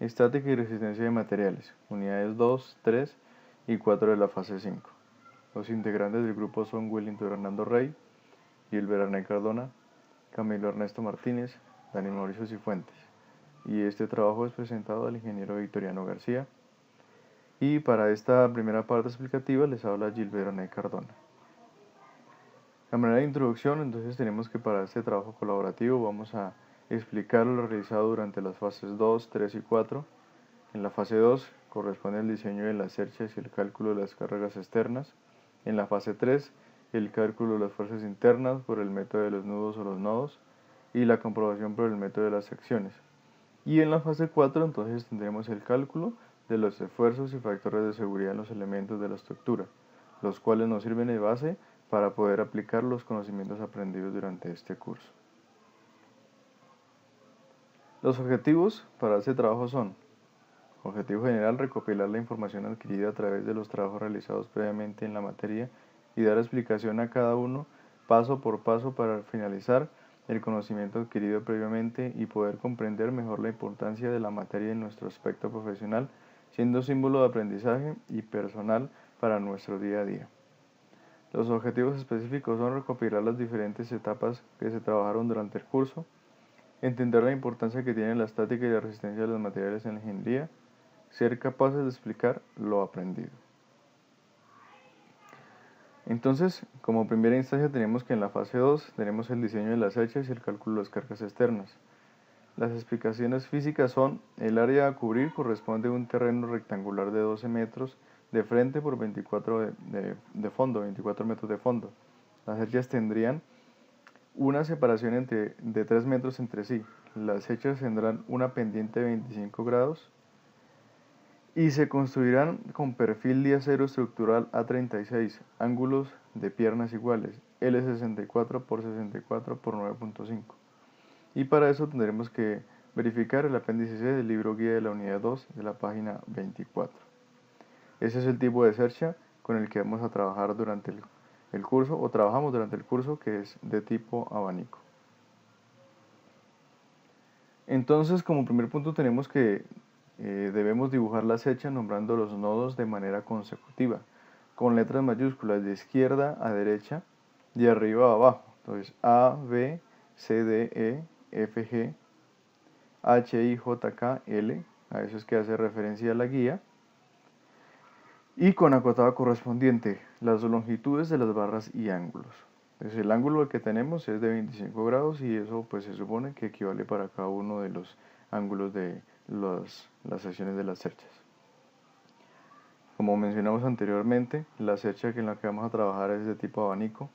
estática y resistencia de materiales, unidades 2, 3 y 4 de la fase 5. Los integrantes del grupo son Wellington Hernando Rey, Gilbert Arnay Cardona, Camilo Ernesto Martínez, Daniel Mauricio Cifuentes. Y este trabajo es presentado al ingeniero Victoriano García. Y para esta primera parte explicativa les habla Gilbert Arnay Cardona. De manera de introducción, entonces tenemos que para este trabajo colaborativo vamos a explicar lo realizado durante las fases 2, 3 y 4. En la fase 2 corresponde el diseño de las cerchas y el cálculo de las cargas externas. En la fase 3, el cálculo de las fuerzas internas por el método de los nudos o los nodos y la comprobación por el método de las secciones. Y en la fase 4 entonces tendremos el cálculo de los esfuerzos y factores de seguridad en los elementos de la estructura, los cuales nos sirven de base para poder aplicar los conocimientos aprendidos durante este curso. Los objetivos para este trabajo son: objetivo general, recopilar la información adquirida a través de los trabajos realizados previamente en la materia y dar explicación a cada uno paso por paso para finalizar el conocimiento adquirido previamente y poder comprender mejor la importancia de la materia en nuestro aspecto profesional, siendo símbolo de aprendizaje y personal para nuestro día a día. Los objetivos específicos son recopilar las diferentes etapas que se trabajaron durante el curso, entender la importancia que tiene la estática y la resistencia de los materiales en la ingeniería, ser capaces de explicar lo aprendido. Entonces, como primera instancia tenemos que en la fase 2 tenemos el diseño de las cerchas y el cálculo de las cargas externas. Las explicaciones físicas son: el área a cubrir corresponde a un terreno rectangular de 12 metros de frente por 24 de fondo, 24 metros de fondo. Las cerchas tendrían una separación de 3 metros entre sí. Las cerchas tendrán una pendiente de 25 grados y se construirán con perfil de acero estructural A36, ángulos de piernas iguales, L64 por 64 por 9.5. Y para eso tendremos que verificar el apéndice C del libro guía de la unidad 2 de la página 24. Ese es el tipo de cercha con el que vamos a trabajar durante el curso, o trabajamos durante el curso, que es de tipo abanico. Entonces, como primer punto tenemos que debemos dibujar la cercha nombrando los nodos de manera consecutiva, con letras mayúsculas de izquierda a derecha, de arriba a abajo. Entonces, A, B, C, D, E, F, G, H, I, J, K, L, a eso es que hace referencia a la guía, y con acotado correspondiente, las longitudes de las barras y ángulos. Entonces, el ángulo que tenemos es de 25 grados y eso pues se supone que equivale para cada uno de los ángulos de las secciones de las cerchas. Como mencionamos anteriormente, la cercha en la que vamos a trabajar es de tipo abanico.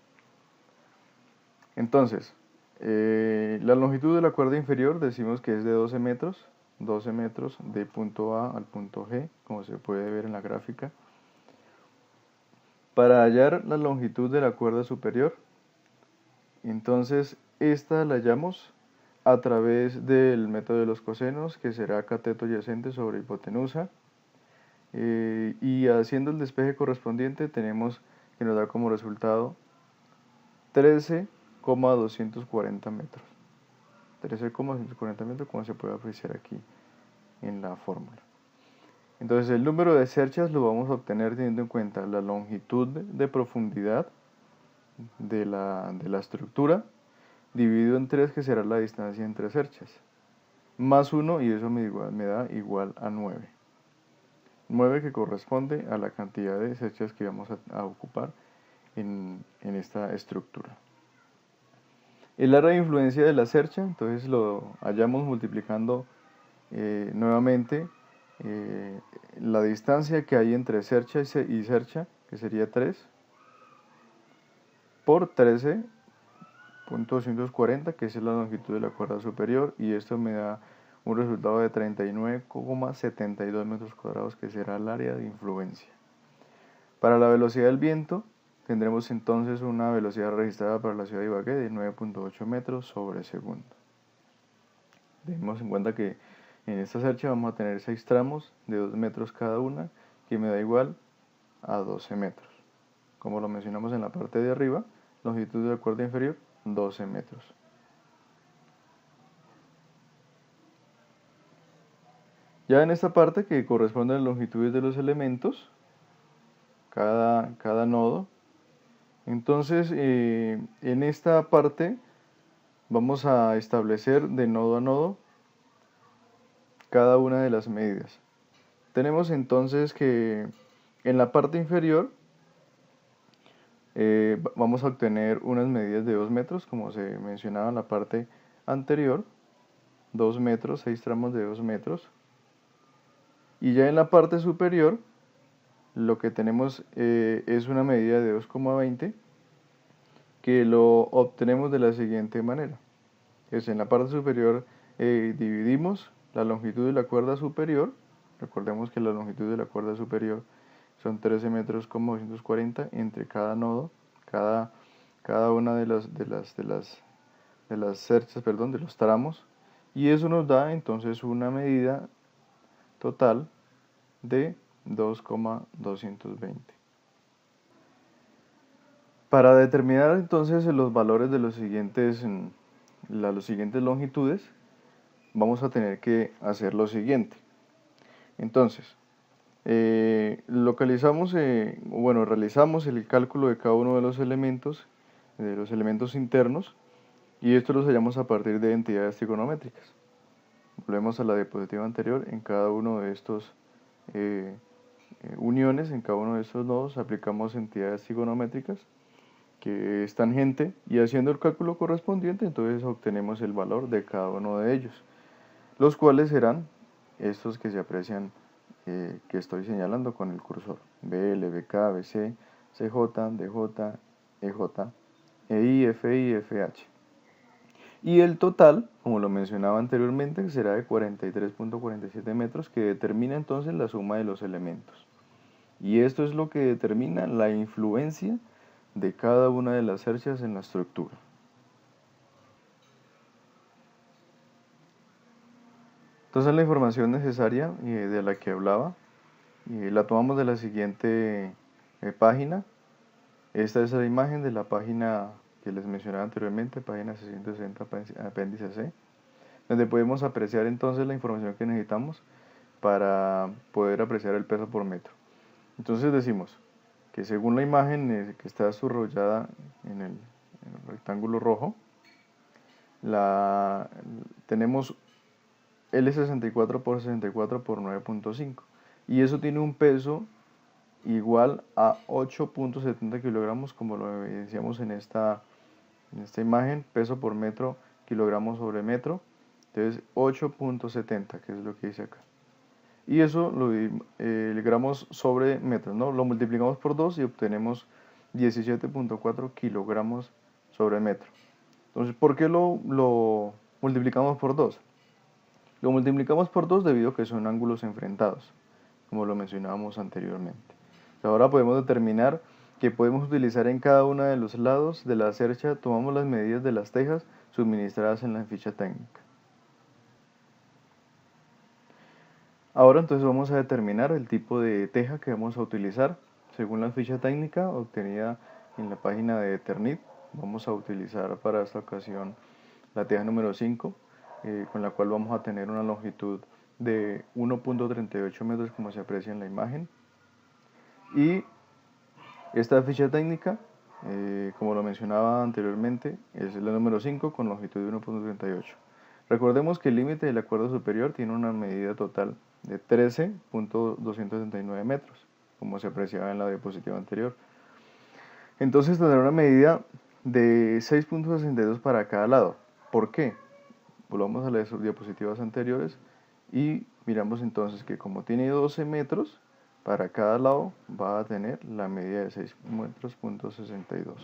Entonces, la longitud de la cuerda inferior decimos que es de 12 metros de punto A al punto G, como se puede ver en la gráfica. Para hallar la longitud de la cuerda superior, entonces esta la hallamos a través del método de los cosenos, que será cateto adyacente sobre hipotenusa, y haciendo el despeje correspondiente tenemos que nos da como resultado 13,240 metros. 13,240 metros, como se puede apreciar aquí en la fórmula. Entonces el número de cerchas lo vamos a obtener teniendo en cuenta la longitud de profundidad de la estructura, dividido en 3, que será la distancia entre cerchas, más 1, y eso me da igual a 9. 9 que corresponde a la cantidad de cerchas que vamos a ocupar en esta estructura. El área de influencia de la cercha, entonces lo hallamos multiplicando nuevamente la distancia que hay entre cercha y cercha, que sería 3, por 13,240, que es la longitud de la cuerda superior, y esto me da un resultado de 39,72 metros cuadrados, que será el área de influencia. Para la velocidad del viento, tendremos entonces una velocidad registrada para la ciudad de Ibagué de 9.8 metros sobre segundo. Tenemos en cuenta que en esta cercha vamos a tener 6 tramos de 2 metros cada una, que me da igual a 12 metros. Como lo mencionamos en la parte de arriba, longitud de la cuerda inferior, 12 metros. Ya en esta parte que corresponde a las longitudes de los elementos, cada nodo, entonces en esta parte vamos a establecer de nodo a nodo cada una de las medidas. Tenemos entonces que en la parte inferior vamos a obtener unas medidas de 2 metros, como se mencionaba en la parte anterior, 2 metros, 6 tramos de 2 metros. Y ya en la parte superior, lo que tenemos es una medida de 2,20, que lo obtenemos de la siguiente manera. En la parte superior dividimos la longitud de la cuerda superior. Recordemos que la longitud de la cuerda superior son 13 metros con 240 entre cada nodo, cada una de las cerchas, perdón, de los tramos, y eso nos da entonces una medida total de 2,220. Para determinar entonces los valores de las siguientes longitudes, vamos a tener que hacer lo siguiente. Entonces, realizamos el cálculo de cada uno de los elementos internos, y esto los hallamos a partir de entidades trigonométricas. Volvemos a la diapositiva anterior. En cada uno de estos uniones, en cada uno de estos nodos, aplicamos entidades trigonométricas, que es tangente, y haciendo el cálculo correspondiente, entonces obtenemos el valor de cada uno de ellos, los cuales serán estos que se aprecian, que estoy señalando con el cursor: BL, BK, BC, CJ, DJ, EJ, EI, FI, FH. Y el total, como lo mencionaba anteriormente, será de 43,47 metros, que determina entonces la suma de los elementos. Y esto es lo que determina la influencia de cada una de las cerchas en la estructura. Entonces la información necesaria de la que hablaba la tomamos de la siguiente página. Esta es la imagen de la página que les mencionaba anteriormente, página 660, apéndice C, donde podemos apreciar entonces la información que necesitamos para poder apreciar el peso por metro. Entonces decimos que según la imagen que está subrayada en el rectángulo rojo, tenemos L64 por 64 por 9,5, y eso tiene un peso igual a 8,70 kilogramos, como lo evidenciamos en esta imagen, peso por metro, kilogramos sobre metro. Entonces 8,70, que es lo que dice acá. Y eso el gramos sobre metro, ¿no? Lo multiplicamos por 2 y obtenemos 17,4 kilogramos sobre metro. Entonces, ¿por qué lo multiplicamos por 2? Lo multiplicamos por 2 debido a que son ángulos enfrentados, como lo mencionábamos anteriormente. Ahora podemos determinar que podemos utilizar en cada uno de los lados de la cercha. Tomamos las medidas de las tejas suministradas en la ficha técnica. Ahora entonces vamos a determinar el tipo de teja que vamos a utilizar. Según la ficha técnica obtenida en la página de Eternit, vamos a utilizar para esta ocasión la teja número 5, con la cual vamos a tener una longitud de 1,38 metros, como se aprecia en la imagen. Y esta ficha técnica, como lo mencionaba anteriormente, es la número 5 con longitud de 1,38. Recordemos que el límite de la cuerda superior tiene una medida total de 13,279 metros, como se apreciaba en la diapositiva anterior. Entonces tendrá una medida de 6,62 para cada lado. ¿Por qué? Volvamos a las diapositivas anteriores y miramos entonces que como tiene 12 metros, para cada lado va a tener la medida de 6 metros,62.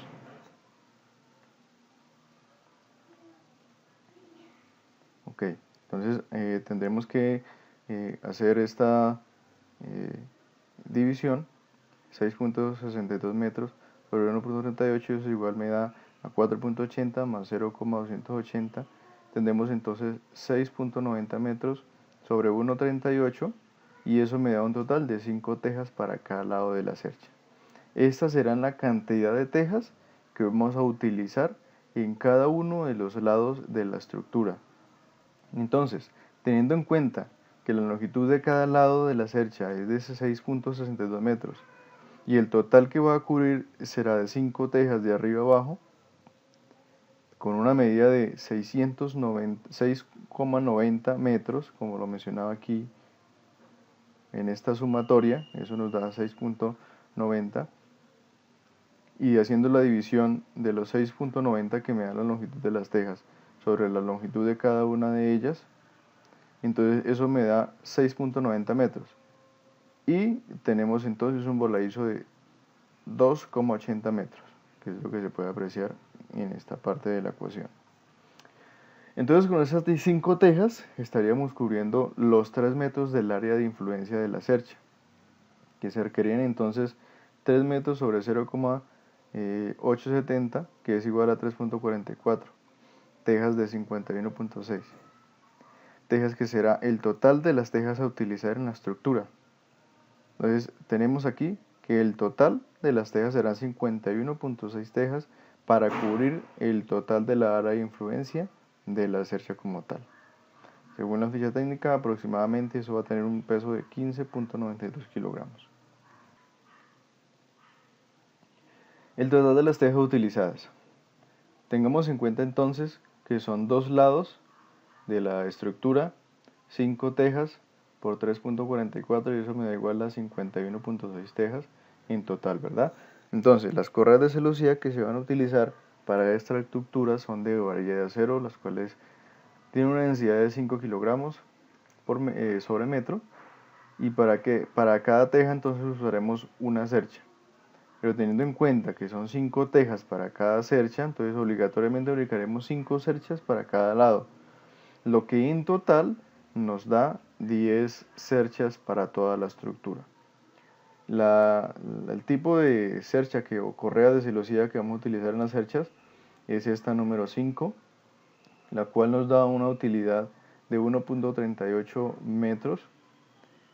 Ok, entonces tendremos que hacer esta división: 6,62 metros sobre 1,38, eso igual me da a 4,80 más 0,280. Tendremos entonces 6,90 metros sobre 1,38, y eso me da un total de 5 tejas para cada lado de la cercha. Estas serán la cantidad de tejas que vamos a utilizar en cada uno de los lados de la estructura. Entonces, teniendo en cuenta que la longitud de cada lado de la cercha es de 6.62 metros y el total que va a cubrir será de 5 tejas de arriba abajo, con una medida de 6,90 metros, como lo mencionaba aquí en esta sumatoria, eso nos da 6.90, y haciendo la división de los 6.90 que me da la longitud de las tejas sobre la longitud de cada una de ellas, entonces eso me da 6.90 metros. Y tenemos entonces un voladizo de 2,80 metros, que es lo que se puede apreciar en esta parte de la ecuación. Entonces con esas 5 tejas estaríamos cubriendo los 3 metros del área de influencia de la cercha, que se requerían entonces 3 metros sobre 0,870, que es igual a 3.44, tejas de 51.6. Tejas que será el total de las tejas a utilizar en la estructura. Entonces tenemos aquí que el total de las tejas serán 51.6 tejas para cubrir el total de la área de influencia de la cercha como tal. Según la ficha técnica, aproximadamente eso va a tener un peso de 15.92 kilogramos. El total de las tejas utilizadas. Tengamos en cuenta entonces que son 2 lados de la estructura, 5 tejas por 3.44 y eso me da igual a 51.6 tejas en total, ¿verdad? Entonces, las correas de celosía que se van a utilizar para esta estructura son de varilla de acero, las cuales tienen una densidad de 5 kilogramos sobre metro, y para cada teja entonces usaremos una cercha. Pero teniendo en cuenta que son 5 tejas para cada cercha, entonces obligatoriamente aplicaremos 5 cerchas para cada lado, lo que en total nos da 10 cerchas para toda la estructura. El tipo de cercha o correa de celosía que vamos a utilizar en las cerchas es esta número 5, la cual nos da una utilidad de 1.38 metros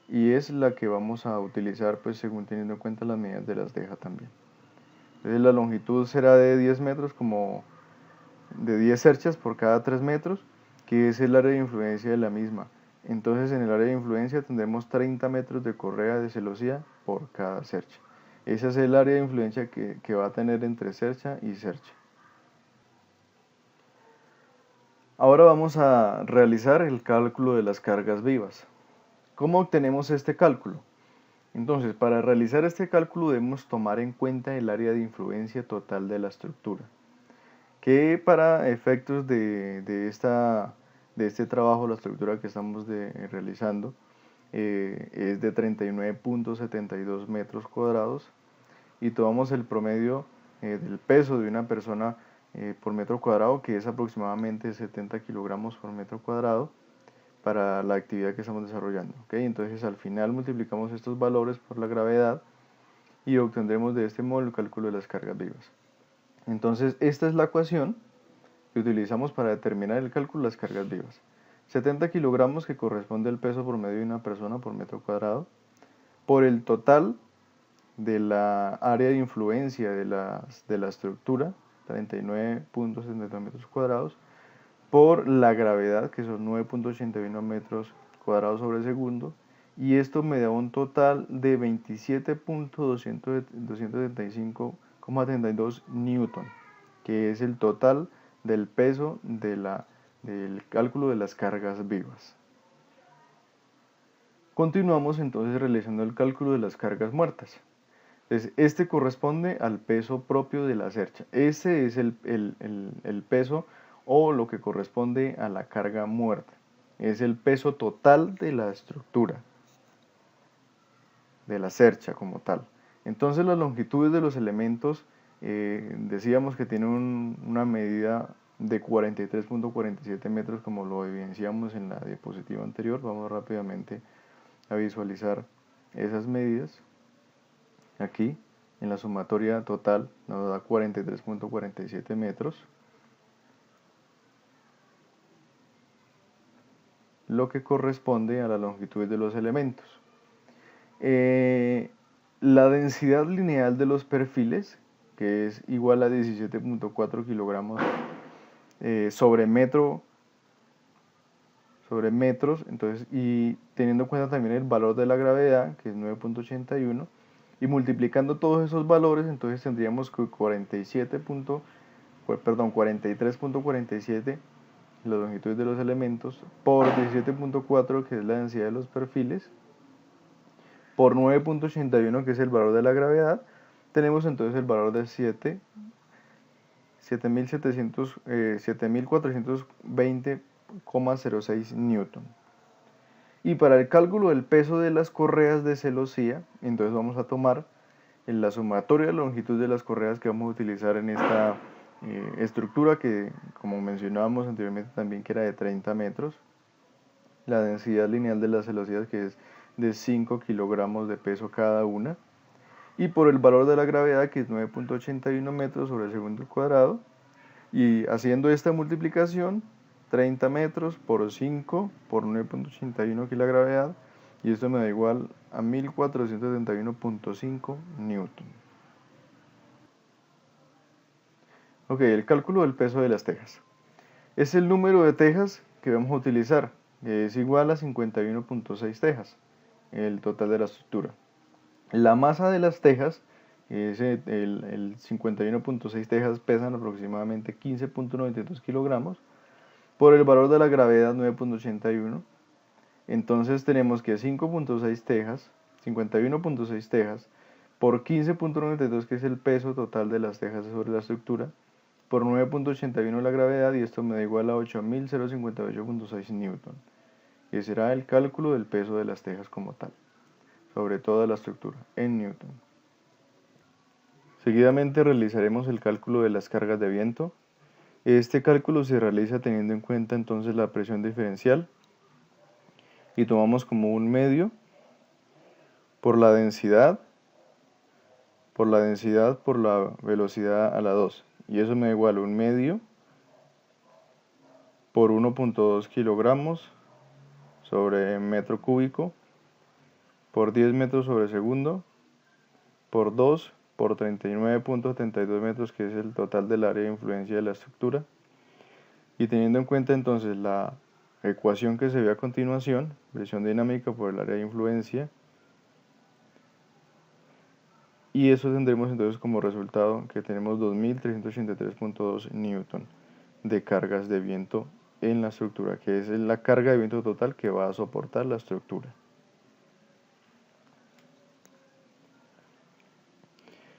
y es la que vamos a utilizar pues según teniendo en cuenta las medidas de las tejas también. Entonces la longitud será de 10 metros, como de 10 cerchas por cada 3 metros, que es el área de influencia de la misma. Entonces en el área de influencia tendremos 30 metros de correa de celosía por cada cercha. Esa es el área de influencia que va a tener entre cercha y cercha. Ahora vamos a realizar el cálculo de las cargas vivas. ¿Cómo obtenemos este cálculo? Entonces, para realizar este cálculo debemos tomar en cuenta el área de influencia total de la estructura, que para efectos de este trabajo, la estructura que estamos realizando es de 39.72 metros cuadrados, y tomamos el promedio del peso de una persona por metro cuadrado, que es aproximadamente 70 kilogramos por metro cuadrado para la actividad que estamos desarrollando. ¿Okay? Entonces al final multiplicamos estos valores por la gravedad y obtendremos de este modo el cálculo de las cargas vivas. Entonces esta es la ecuación que utilizamos para determinar el cálculo de las cargas vivas. 70 kilogramos, que corresponde al peso promedio de una persona por metro cuadrado, por el total de la área de influencia de la estructura, 39.72 metros cuadrados, por la gravedad, que son 9.81 metros cuadrados sobre segundo, y esto me da un total de 27.275,32 newton, que es el total del peso del cálculo de las cargas vivas. Continuamos entonces realizando el cálculo de las cargas muertas. Entonces, este corresponde al peso propio de la cercha. Ese es el peso o lo que corresponde a la carga muerta. Es el peso total de la estructura, de la cercha como tal. Entonces las longitudes de los elementos decíamos que tienen una medida de 43.47 metros, como lo evidenciamos en la diapositiva anterior. Vamos rápidamente a visualizar esas medidas. Aquí en la sumatoria total nos da 43.47 metros, lo que corresponde a la longitud de los elementos. La densidad lineal de los perfiles, que es igual a 17.4 kilogramos sobre metro sobre metros, entonces, y teniendo en cuenta también el valor de la gravedad, que es 9.81, y multiplicando todos esos valores, entonces tendríamos que 43.47 la longitud de los elementos por 17.4, que es la densidad de los perfiles, por 9.81, que es el valor de la gravedad, tenemos entonces el valor de 7.420,06 newton. Y para el cálculo del peso de las correas de celosía, entonces vamos a tomar la sumatoria de la longitud de las correas que vamos a utilizar en esta estructura que, como mencionábamos anteriormente también, que era de 30 metros, la densidad lineal de las celosías, que es de 5 kilogramos de peso cada una, y por el valor de la gravedad, que es 9.81 metros sobre el segundo al cuadrado, y haciendo esta multiplicación, 30 metros por 5 por 9.81, que es la gravedad, y esto me da igual a 1471.5 newton. Ok, el cálculo del peso de las tejas. Es el número de tejas que vamos a utilizar, que es igual a 51.6 tejas, el total de la estructura. La masa de las tejas, el 51.6 tejas pesan aproximadamente 15.92 kilogramos, por el valor de la gravedad 9.81, entonces tenemos que 5.6 tejas, 51.6 tejas, por 15.92, que es el peso total de las tejas sobre la estructura, por 9.81 la gravedad, y esto me da igual a 8.058.6 newton, que será el cálculo del peso de las tejas como tal, sobre toda la estructura, en newton. Seguidamente realizaremos el cálculo de las cargas de viento. Este cálculo se realiza teniendo en cuenta entonces la presión diferencial, y tomamos como un medio por la densidad, por la velocidad a la 2, y eso me da igual a un medio por 1.2 kilogramos sobre metro cúbico por 10 metros sobre segundo por 2 por 39.72 metros, que es el total del área de influencia de la estructura. Y teniendo en cuenta entonces la ecuación que se ve a continuación, presión dinámica por el área de influencia, y eso tendremos entonces como resultado que tenemos 2.383.2 newton de cargas de viento en la estructura, que es la carga de viento total que va a soportar la estructura.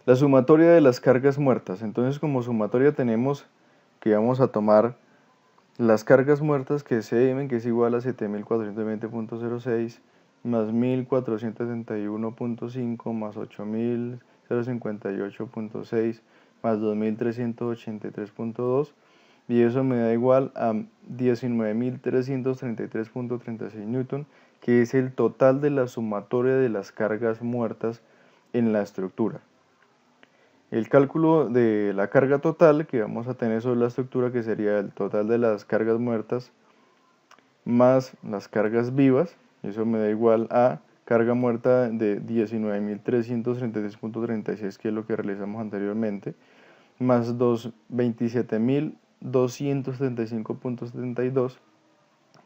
La sumatoria de las cargas muertas. Entonces, como sumatoria tenemos que vamos a tomar las cargas muertas, que es CM, que es igual a 7.420.06 más 1.471.5 más 8.058.6 más 2.383.2, y eso me da igual a 19.333.36 newton, que es el total de la sumatoria de las cargas muertas en la estructura. El cálculo de la carga total que vamos a tener sobre la estructura, que sería el total de las cargas muertas más las cargas vivas, eso me da igual a carga muerta de 19.333.36, que es lo que realizamos anteriormente, más 27.235.72,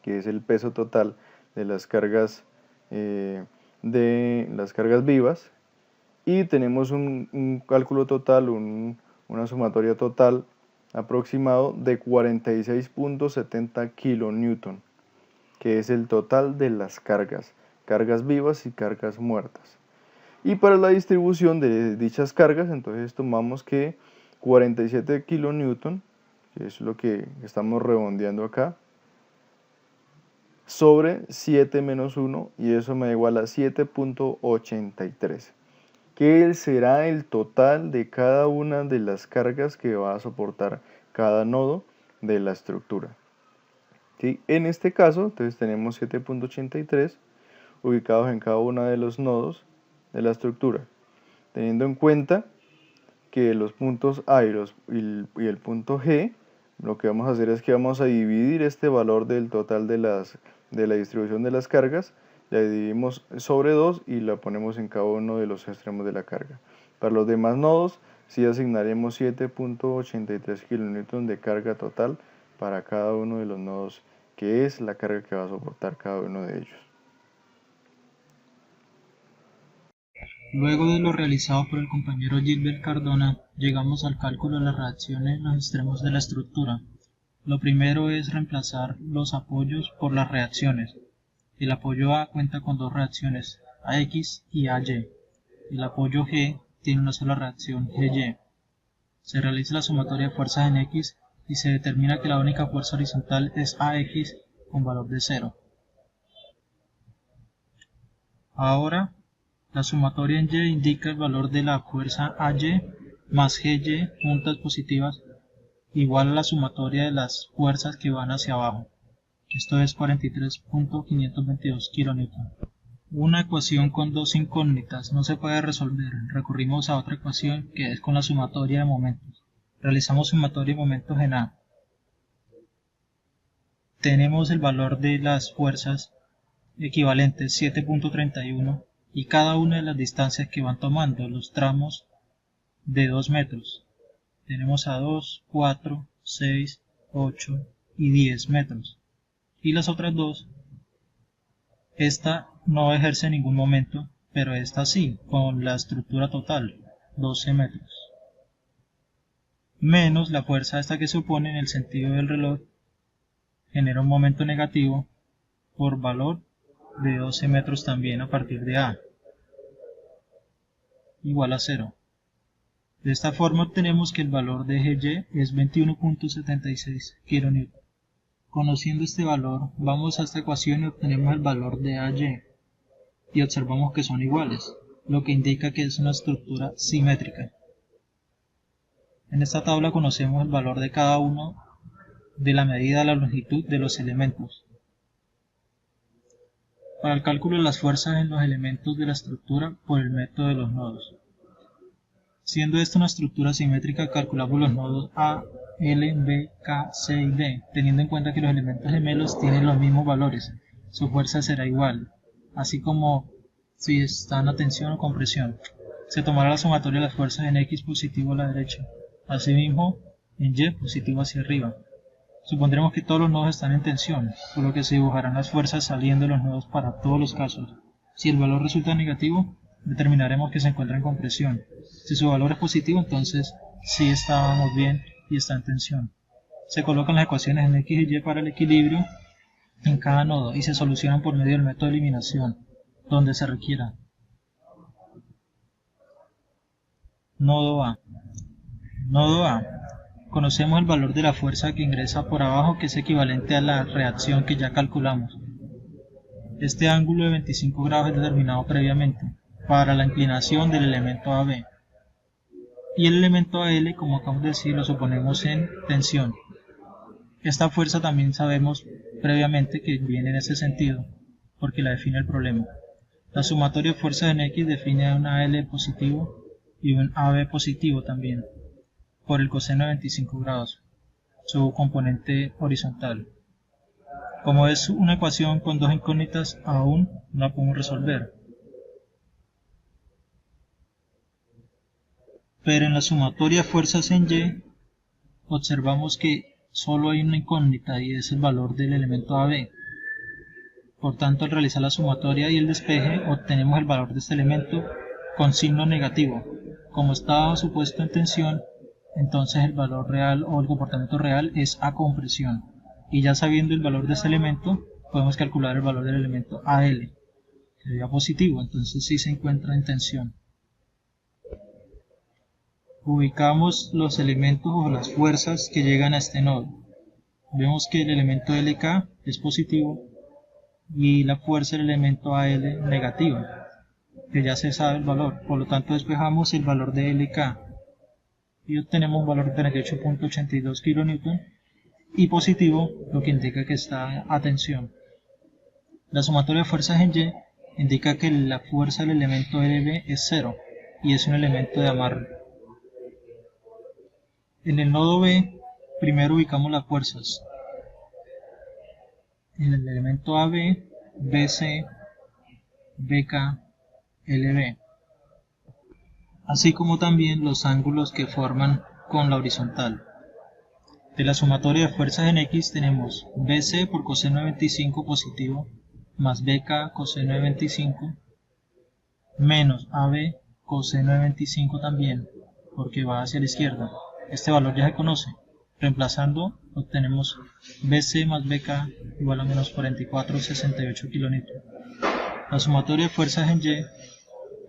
que es el peso total de las cargas vivas, y tenemos un cálculo total, una sumatoria total aproximado de 46.70 kilonewton, que es el total de las cargas vivas y cargas muertas. Y para la distribución de dichas cargas, entonces tomamos que 47 kilonewton, que es lo que estamos redondeando acá, sobre 7 menos 1, y eso me da igual a 7.83. ¿Qué será el total de cada una de las cargas que va a soportar cada nodo de la estructura? ¿Sí? En este caso, entonces tenemos 7.83 ubicados en cada uno de los nodos de la estructura, teniendo en cuenta que los puntos A y el punto G, lo que vamos a hacer es que vamos a dividir este valor del total de la distribución de las cargas, la dividimos sobre 2 y la ponemos en cada uno de los extremos de la carga. Para los demás nodos, sí asignaremos 7.83 kilonewton de carga total para cada uno de los nodos qué es la carga que va a soportar cada uno de ellos. Luego de lo realizado por el compañero Gilbert Cardona, llegamos al cálculo de las reacciones en los extremos de la estructura. Lo primero es reemplazar los apoyos por las reacciones. El apoyo A cuenta con dos reacciones, AX y AY. El apoyo G tiene una sola reacción, GY. Se realiza la sumatoria de fuerzas en X y se determina que la única fuerza horizontal es AX con valor de 0. Ahora, la sumatoria en Y indica el valor de la fuerza AY más GY juntas positivas igual a la sumatoria de las fuerzas que van hacia abajo. Esto es 43.522 kN. Una ecuación con dos incógnitas no se puede resolver. Recurrimos a otra ecuación que es con la sumatoria de momentos. Realizamos sumatoria de momentos en A. Tenemos el valor de las fuerzas equivalentes 7.31 y cada una de las distancias que van tomando los tramos de 2 metros. Tenemos a 2, 4, 6, 8 y 10 metros. Y las otras dos, esta no ejerce ningún momento, pero esta sí, con la estructura total, 12 metros. Menos la fuerza esta que se opone en el sentido del reloj, genera un momento negativo por valor de 12 metros también a partir de A, igual a 0. De esta forma obtenemos que el valor de GY es 21.76 kN. Conociendo este valor, vamos a esta ecuación y obtenemos el valor de AY y observamos que son iguales, lo que indica que es una estructura simétrica. En esta tabla conocemos el valor de cada uno de la medida de la longitud de los elementos. Para el cálculo de las fuerzas en los elementos de la estructura por el método de los nodos. Siendo esta una estructura simétrica, calculamos los nodos A, L, B, K, C y D, teniendo en cuenta que los elementos gemelos tienen los mismos valores. Su fuerza será igual, así como si están a tensión o compresión. Se tomará la sumatoria de las fuerzas en X positivo a la derecha, asimismo en Y positivo hacia arriba. Supondremos que todos los nodos están en tensión, por lo que se dibujarán las fuerzas saliendo de los nodos para todos los casos. Si el valor resulta negativo, determinaremos que se encuentra en compresión. Si su valor es positivo, entonces sí estábamos bien y está en tensión. Se colocan las ecuaciones en X y Y para el equilibrio en cada nodo y se solucionan por medio del método de eliminación, donde se requiera. Nodo A. Nodo A. Conocemos el valor de la fuerza que ingresa por abajo, que es equivalente a la reacción que ya calculamos. Este ángulo de 25 grados es determinado previamente para la inclinación del elemento AB. Y el elemento AL, como acabamos de decir, lo suponemos en tensión. Esta fuerza también sabemos previamente que viene en ese sentido, porque la define el problema. La sumatoria de fuerzas en X define un AL positivo y un AB positivo también, por el coseno de 25 grados, su componente horizontal. Como es una ecuación con dos incógnitas, aún no la podemos resolver. Pero en la sumatoria de fuerzas en Y, observamos que solo hay una incógnita y es el valor del elemento AB. Por tanto, al realizar la sumatoria y el despeje, obtenemos el valor de este elemento con signo negativo. Como estaba supuesto en tensión, entonces el valor real o el comportamiento real es a compresión. Y ya sabiendo el valor de este elemento, podemos calcular el valor del elemento AL, que sería positivo, entonces sí se encuentra en tensión. Ubicamos los elementos o las fuerzas que llegan a este nodo. Vemos que el elemento LK es positivo y la fuerza del elemento AL negativa, que ya se sabe el valor, por lo tanto despejamos el valor de LK y obtenemos un valor de 38.82 kN y positivo, lo que indica que está a tensión. La sumatoria de fuerzas en Y indica que la fuerza del elemento LB es 0 y es un elemento de amarre. En el nodo B, primero ubicamos las fuerzas. En el elemento AB, BC, BK, LB, así como también los ángulos que forman con la horizontal. De la sumatoria de fuerzas en X tenemos BC por coseno de 25 positivo más BK coseno de 25 menos AB coseno de 25 también, porque va hacia la izquierda. Este valor ya se conoce. Reemplazando obtenemos BC más BK igual a menos 44,68 kN. La sumatoria de fuerzas en Y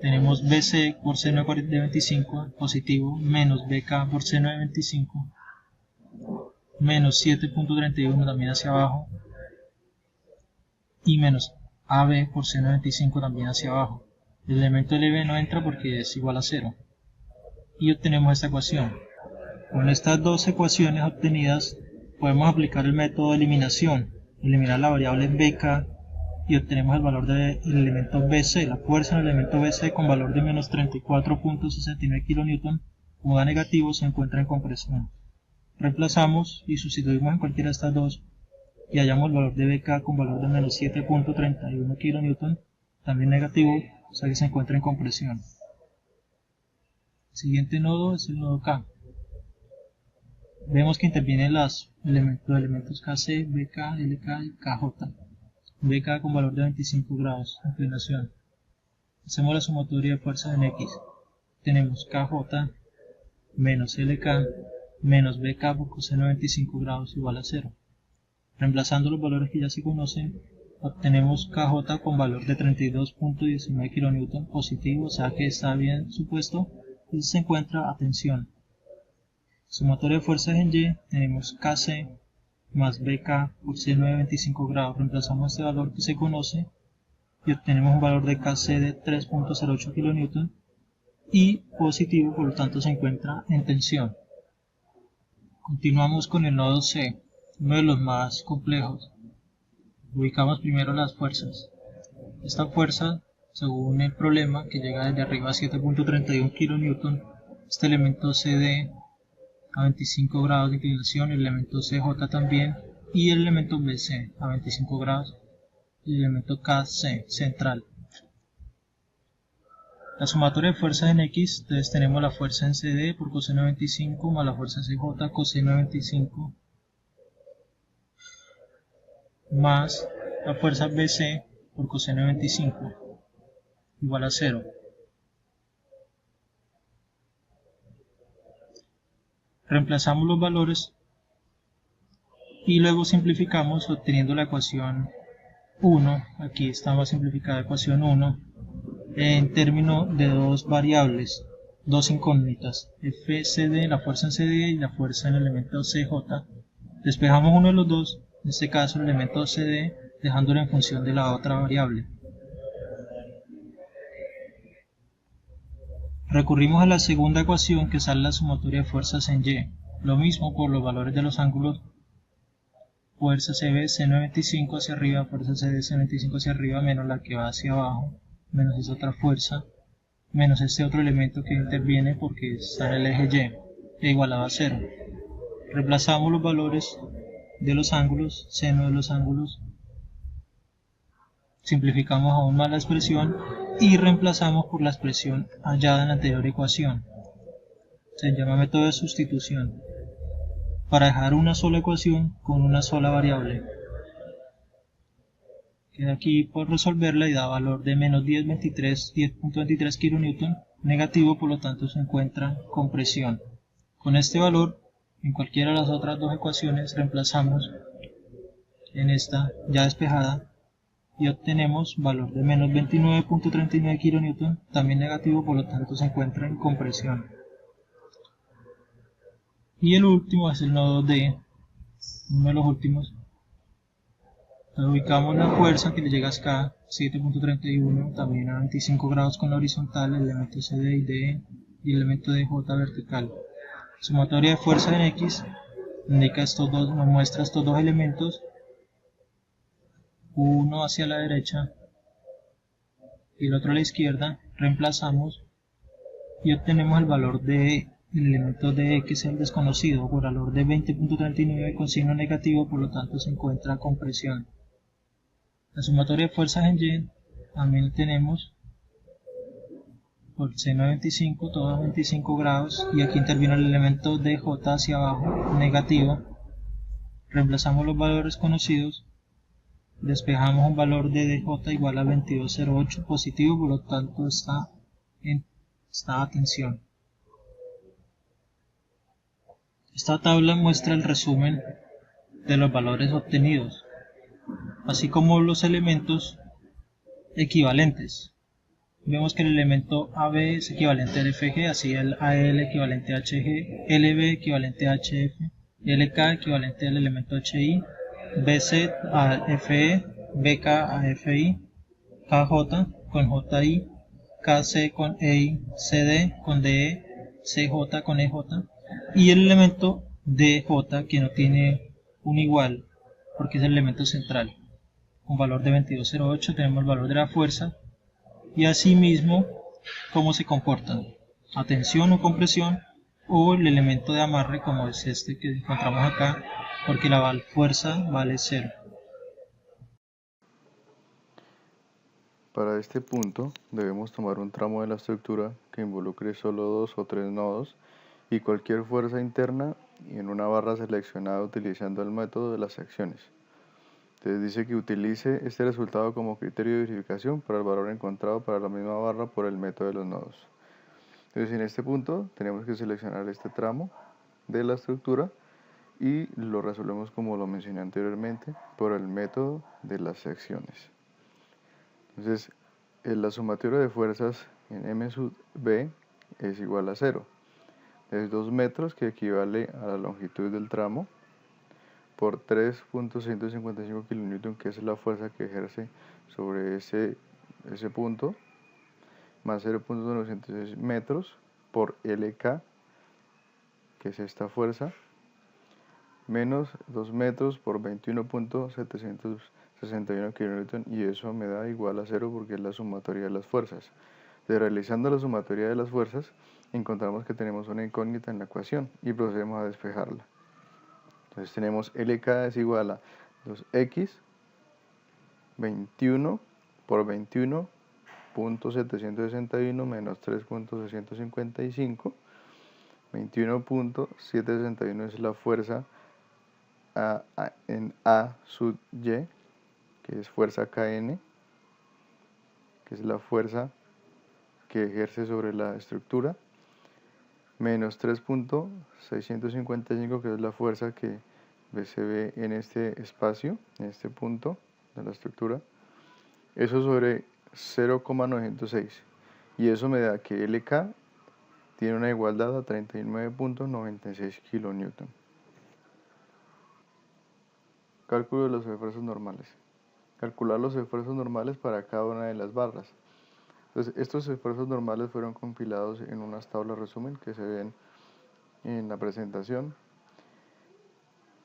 tenemos BC por seno de 25 positivo menos BK por seno de 25 menos 7.31 también hacia abajo y menos AB por seno de 25 también hacia abajo. El elemento LB no entra porque es igual a 0 y obtenemos esta ecuación. Con estas dos ecuaciones obtenidas podemos aplicar el método de eliminación, eliminar la variable BK y obtenemos el valor del elemento BC, la fuerza del elemento BC con valor de menos 34.69 kN, como da negativo se encuentra en compresión. Reemplazamos y sustituimos en cualquiera de estas dos y hallamos el valor de BK con valor de menos 7.31 kN, también negativo, o sea que se encuentra en compresión. El siguiente nodo es el nodo K. Vemos que intervienen los elementos KC, BK, LK y KJ. BK con valor de 25 grados, inclinación. Hacemos la sumatoria de fuerzas en X. Tenemos KJ menos LK menos BK por coseno de 25 grados igual a 0. Reemplazando los valores que ya se conocen, obtenemos KJ con valor de 32.19 kN positivo, o sea que está bien supuesto y se encuentra a tensión. Sumatoria de fuerzas en Y, tenemos KC más BK por seno de 25 grados. Reemplazamos este valor que se conoce y obtenemos un valor de KC de 3.08 kN y positivo, por lo tanto se encuentra en tensión. Continuamos con el nodo C, uno de los más complejos. Ubicamos primero las fuerzas. Esta fuerza, según el problema, que llega desde arriba a 7.31 kN, este elemento CD a 25 grados de inclinación, el elemento CJ también, y el elemento BC a 25 grados, y el elemento KC central. La sumatoria de fuerzas en X, entonces tenemos la fuerza en CD por coseno de 25 más la fuerza en CJ coseno de 25 más la fuerza BC por coseno de 25 igual a 0. Reemplazamos los valores y luego simplificamos obteniendo la ecuación 1, aquí está más simplificada ecuación 1, en términos de dos variables, dos incógnitas, FCD, la fuerza en CD y la fuerza en el elemento CJ. Despejamos uno de los dos, en este caso el elemento CD, dejándolo en función de la otra variable. Recurrimos a la segunda ecuación que sale la sumatoria de fuerzas en Y. Lo mismo por los valores de los ángulos. Fuerza CB, seno de 25 hacia arriba, fuerza CD, seno de 25 hacia arriba, menos la que va hacia abajo, menos esa otra fuerza, menos este otro elemento que interviene porque está en el eje Y, e igualado a 0. Reemplazamos los valores de los ángulos, seno de los ángulos, simplificamos aún más la expresión y reemplazamos por la expresión hallada en la anterior ecuación. Se llama método de sustitución, para dejar una sola ecuación con una sola variable. Queda aquí por resolverla y da valor de menos 10.23 kN, negativo, por lo tanto se encuentra con presión. Con este valor, en cualquiera de las otras dos ecuaciones, reemplazamos en esta ya despejada y obtenemos valor de menos 29.39 kN, también negativo, por lo tanto se encuentra en compresión. Y el último es el nodo D, uno de los últimos. Entonces ubicamos la fuerza que le llega hasta 7.31, también a 25 grados con la horizontal, el elemento CD y DE y el elemento DJ vertical. Sumatoria de fuerza en X indica estos dos, nos muestra estos dos elementos, uno hacia la derecha y el otro a la izquierda. Reemplazamos y obtenemos el valor de el elemento DE, que es el desconocido, por valor de 20.39 con signo negativo, por lo tanto se encuentra con presión. La sumatoria de fuerzas en Y también tenemos por seno de 25, todo a 25 grados, y aquí interviene el elemento DJ hacia abajo, negativo, Reemplazamos los valores conocidos, despejamos un valor de dj igual a 2208 positivo, por lo tanto está a tensión. Esta tabla muestra el resumen de los valores obtenidos, así como los elementos equivalentes. Vemos que el elemento AB es equivalente al FG, así el AL equivalente a HG, LB equivalente a HF, LK equivalente al elemento HI, BZ a FE, BK a FI, KJ con JI, KC con EI, CD con DE, CJ con EJ, y el elemento DJ que no tiene un igual, porque es el elemento central. Con valor de 2208 tenemos el valor de la fuerza, y asimismo cómo se comportan, a tensión o compresión, o el elemento de amarre como es este que encontramos acá, porque la fuerza vale 0. Para este punto debemos tomar un tramo de la estructura que involucre solo 2 o 3 nodos y cualquier fuerza interna en una barra seleccionada utilizando el método de las secciones. Entonces dice que utilice este resultado como criterio de verificación para el valor encontrado para la misma barra por el método de los nodos. Entonces en este punto tenemos que seleccionar este tramo de la estructura y lo resolvemos como lo mencioné anteriormente por el método de las secciones. Entonces la sumatoria de fuerzas en M sub B es igual a 0. Es 2 metros, que equivale a la longitud del tramo, por 3.155 kN, que es la fuerza que ejerce sobre ese punto, más 0.906 metros por LK, que es esta fuerza, menos 2 metros por 21.761 kN, y eso me da igual a 0 porque es la sumatoria de las fuerzas. De realizando la sumatoria de las fuerzas, encontramos que tenemos una incógnita en la ecuación y procedemos a despejarla. Entonces tenemos LK es igual a 2x 21 por 21.761 menos 3.655. 21.761 es la fuerza en A sub Y, que es fuerza KN, que es la fuerza que ejerce sobre la estructura, menos 3.655, que es la fuerza que se ve en este espacio, en este punto de la estructura. Eso sobre 0,906, y eso me da que LK tiene una igualdad a 39.96 kN. Cálculo de los esfuerzos normales. Calcular los esfuerzos normales para cada una de las barras. Entonces, estos esfuerzos normales fueron compilados en unas tablas resumen que se ven en la presentación,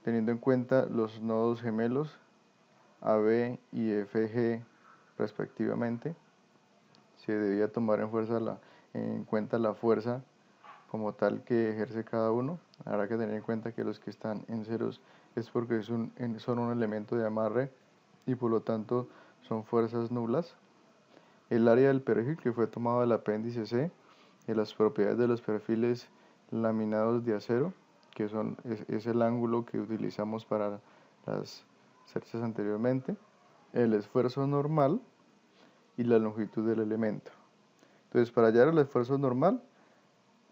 teniendo en cuenta los nodos gemelos AB y FG respectivamente. Se debía tomar en cuenta la fuerza como tal que ejerce cada uno. Habrá que tener en cuenta que los que están en ceros es porque son un elemento de amarre y por lo tanto son fuerzas nulas. El área del perfil, que fue tomado del apéndice C, y las propiedades de los perfiles laminados de acero, que es el ángulo que utilizamos para las cerchas anteriormente, el esfuerzo normal y la longitud del elemento. Entonces, para hallar el esfuerzo normal,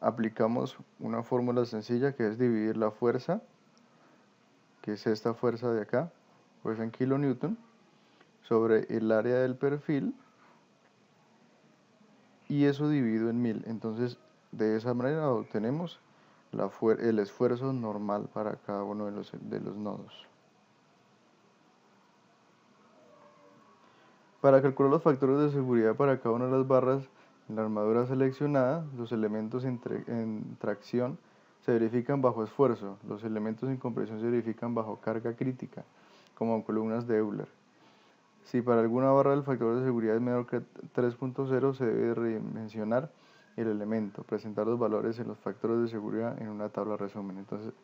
aplicamos una fórmula sencilla, que es dividir la fuerza, que es esta fuerza de acá, pues en kilonewton, sobre el área del perfil, y eso dividido en 1000. Entonces, de esa manera obtenemos el esfuerzo normal para cada uno de los nodos. Para calcular los factores de seguridad para cada una de las barras en la armadura seleccionada, los elementos en tracción se verifican bajo esfuerzo, los elementos en compresión se verifican bajo carga crítica, como columnas de Euler. Si para alguna barra el factor de seguridad es menor que 3.0, se debe redimensionar el elemento, presentar los valores en los factores de seguridad en una tabla resumen. Entonces,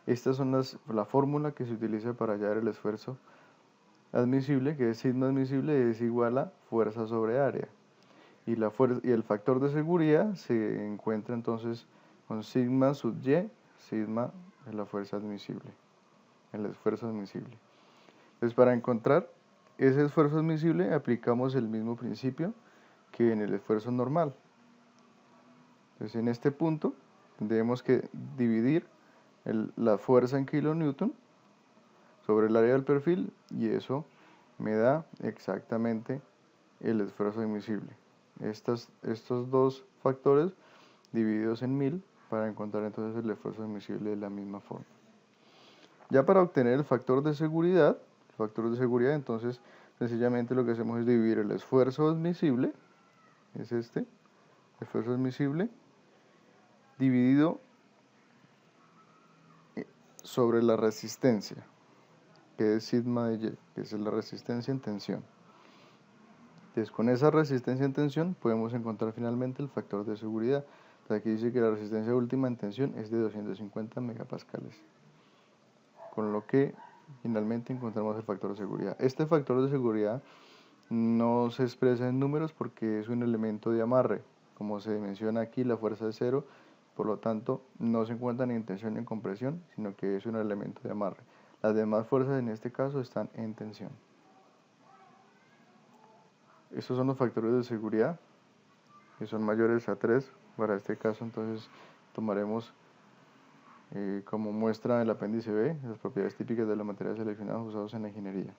estas son la fórmula que se utiliza para hallar el esfuerzo admisible, que es sigma admisible es igual a fuerza sobre área. Y el factor de seguridad se encuentra entonces con sigma sub y, sigma de la fuerza admisible. el esfuerzo admisible. Entonces, para encontrar ese esfuerzo admisible aplicamos el mismo principio que en el esfuerzo normal. Entonces, en este punto tendremos que dividir la fuerza en kilonewton sobre el área del perfil, y eso me da exactamente el esfuerzo admisible. Estos dos factores divididos en 1000 para encontrar entonces el esfuerzo admisible de la misma forma. Ya para obtener el factor de seguridad, entonces sencillamente lo que hacemos es dividir el esfuerzo admisible, es este, esfuerzo admisible, dividido sobre la resistencia, que es sigma de Y, que es la resistencia en tensión. Entonces, con esa resistencia en tensión podemos encontrar finalmente el factor de seguridad. Entonces, aquí dice que la resistencia última en tensión es de 250 megapascales, con lo que finalmente encontramos el factor de seguridad. Este factor de seguridad no se expresa en números porque es un elemento de amarre. Como se menciona aquí, la fuerza es cero, por lo tanto no se encuentra ni en tensión ni en compresión, sino que es un elemento de amarre. Las demás fuerzas en este caso están en tensión. Estos son los factores de seguridad, que son mayores a 3. Para este caso entonces tomaremos como muestra el apéndice B, las propiedades típicas de los materiales seleccionados usados en la ingeniería.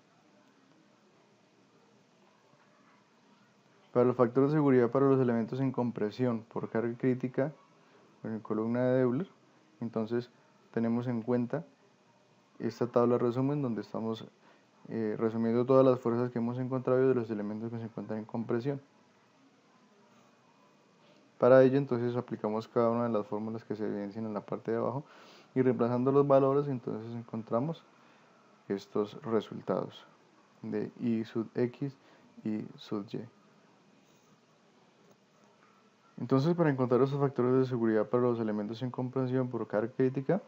Para los factores de seguridad para los elementos en compresión por carga crítica en columna de Euler, entonces tenemos en cuenta esta tabla de resumen donde estamos resumiendo todas las fuerzas que hemos encontrado de los elementos que se encuentran en compresión. Para ello entonces aplicamos cada una de las fórmulas que se evidencian en la parte de abajo y reemplazando los valores entonces encontramos estos resultados de I sub X y sub Y. Entonces, para encontrar esos factores de seguridad para los elementos en compresión por carga crítica,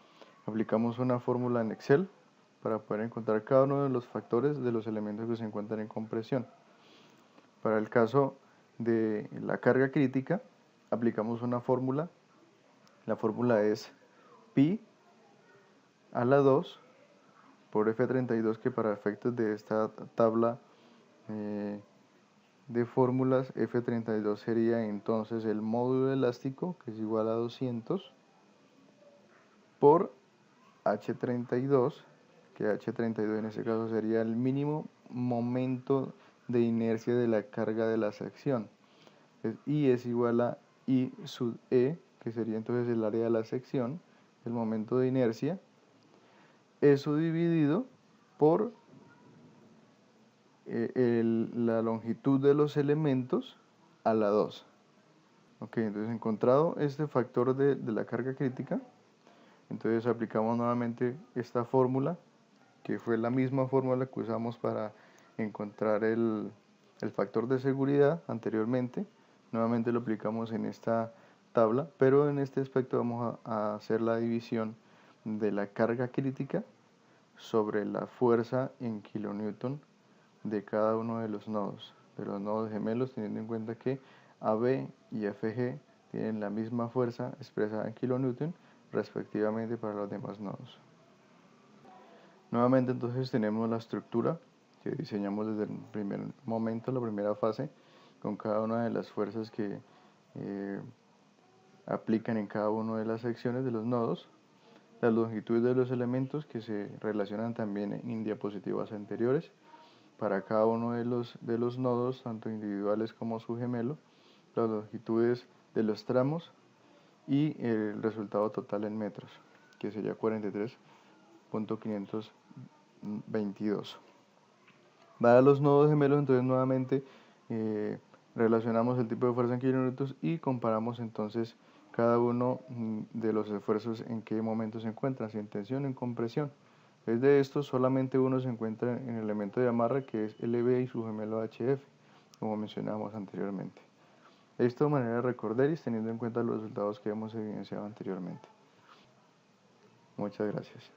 aplicamos una fórmula en Excel para poder encontrar cada uno de los factores de los elementos que se encuentran en compresión. Para el caso de la carga crítica, aplicamos una fórmula. La fórmula es pi a la 2 por F32, que para efectos de esta tabla de fórmulas, F32 sería entonces el módulo elástico, que es igual a 200, por H32, que H32 en este caso sería el mínimo momento de inercia de la carga de la sección. I es igual a I sub E, que sería entonces el área de la sección, el momento de inercia, eso dividido por la longitud de los elementos a la 2. Ok, entonces encontrado este factor de la carga crítica, entonces aplicamos nuevamente esta fórmula, que fue la misma fórmula que usamos para encontrar el factor de seguridad anteriormente. Nuevamente lo aplicamos en esta tabla, pero en este aspecto vamos a hacer la división de la carga crítica sobre la fuerza en kilonewton de cada uno de los nodos gemelos, teniendo en cuenta que AB y FG tienen la misma fuerza expresada en kilonewton respectivamente para los demás nodos. Nuevamente entonces tenemos la estructura que diseñamos desde el primer momento, la primera fase, con cada una de las fuerzas que aplican en cada una de las secciones de los nodos, las longitudes de los elementos que se relacionan también en diapositivas anteriores, para cada uno de los nodos, tanto individuales como su gemelo, las longitudes de los tramos y el resultado total en metros, que sería 43.522. Para los nodos gemelos, entonces nuevamente relacionamos el tipo de fuerza en kilonewtons y comparamos entonces cada uno de los esfuerzos en qué momento se encuentran, si en tensión o en compresión. Es de estos, solamente uno se encuentra en el elemento de amarre, que es LB y su gemelo HF, como mencionábamos anteriormente. Esto de manera de recorderis, teniendo en cuenta los resultados que hemos evidenciado anteriormente. Muchas gracias.